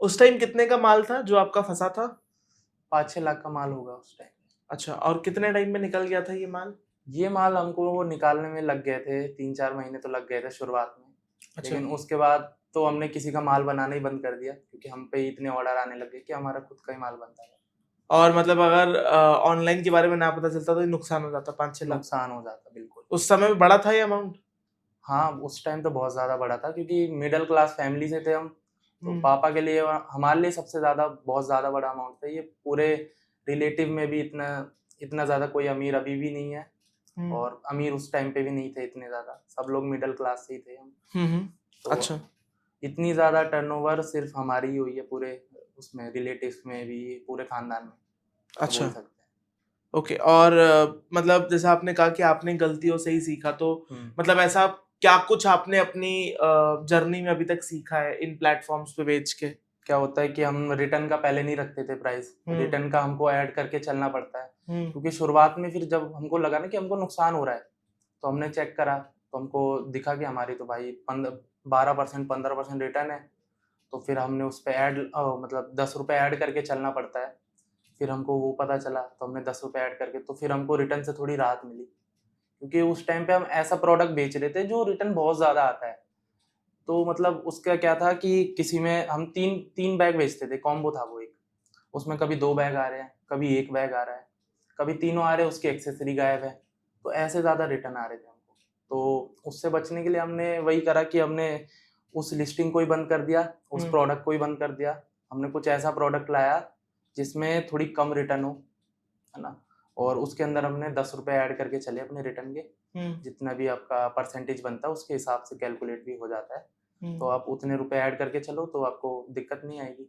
उस टाइम कितने का माल था जो आपका फंसा था? 5-6 लाख का माल होगा उस टाइम। अच्छा, और कितने टाइम में निकल गया था ये माल? ये माल हमको निकालने में लग गए थे 3-4 महीने तो लग गए थे शुरुआत में। अच्छा। लेकिन उसके बाद तो हमने किसी का माल बनाना ही बंद कर दिया क्योंकि हम पे ही इतने ऑर्डर आने लग गए कि हमारा खुद का ही माल बनता है। और मतलब अगर ऑनलाइन के बारे में ना पता चलता तो ये नुकसान हो जाता 5-6 लाख। नुकसान हो जाता बिल्कुल। उस समय में बड़ा था ये अमाउंट? हाँ, उस टाइम तो बहुत ज़्यादा बड़ा था क्योंकि मिडल क्लास फैमिली से थे हम, तो हुँ, पापा के लिए हमारे लिए सबसे ज़्यादा बहुत ज़्यादा बड़ा अमाउंट था। ये पूरे रिलेटिव में भी इतना इतना ज़्यादा कोई अमीर अभी भी नहीं है हुँ, और अमीर उस टाइम पे भी नहीं थे इतने ज़्यादा, सब लोग मिडल क्लास से ही थे हम। हुँ, हुँ। तो अच्छा, इतनी ज़्यादा टर्नओवर सिर्फ़ हमारी ही हुई है पूरे उसमें रिलेटिव्स में भी, पूरे ख़ानदान में, ऐसा बोल अच्छा। सकते हैं। ओके। और मतलब जैसा आपने कहा कि आपने गलतियों से ही सीखा, तो हुँ। मतलब ऐसा क्या कुछ आपने अपनी जर्नी में अभी तक सीखा है इन प्लेटफ़ॉर्म्स पे बेच के? क्या होता है कि हम रिटर्न का पहले नहीं रखते थे प्राइस, हुँ, रिटर्न का हमको ऐड करके चलना पड़ता है। हुँ, क्योंकि शुरुआत में फिर जब हमको लगा ना कि हमको नुकसान हो रहा है, तो हमने चेक करा, तो हमको दिखा कि हमारी तो भाई 12% 15% रिटर्न है। तो फिर हमने उस पे मतलब ₹10 ऐड करके चलना पड़ता है। फिर हमको वो पता चला, तो हमने ₹10 ऐड करके तो फिर हमको रिटर्न से थोड़ी राहत मिली। क्योंकि उस टाइम पे हम ऐसा प्रोडक्ट बेच रहे थे जो रिटर्न बहुत ज़्यादा आता है। तो मतलब उसका क्या था कि किसी में हम 3 बैग बेचते थे, कॉम्बो था वो एक। उसमें कभी 2 बैग आ रहे हैं, कभी 1 बैग आ रहा है, कभी तीनों आ रहे हैं, उसकी एक्सेसरी गायब है। तो ऐसे ज़्यादा रिटर्न आ रहे थे हमको। तो उससे बचने के लिए हमने वही करा कि हमने उस लिस्टिंग को ही बंद कर दिया, उस हुँ, प्रोडक्ट को ही बंद कर दिया। हमने कुछ ऐसा प्रोडक्ट लाया जिसमें थोड़ी कम रिटर्न हो, है ना? और उसके अंदर हमने ₹10 ऐड करके चले अपने रिटर्न के। हुँ, जितना भी आपका परसेंटेज बनता है उसके हिसाब से कैलकुलेट भी हो जाता है। तो हुँ। आप उतने रुपए ऐड करके चलो तो आपको दिक्कत नहीं आएगी।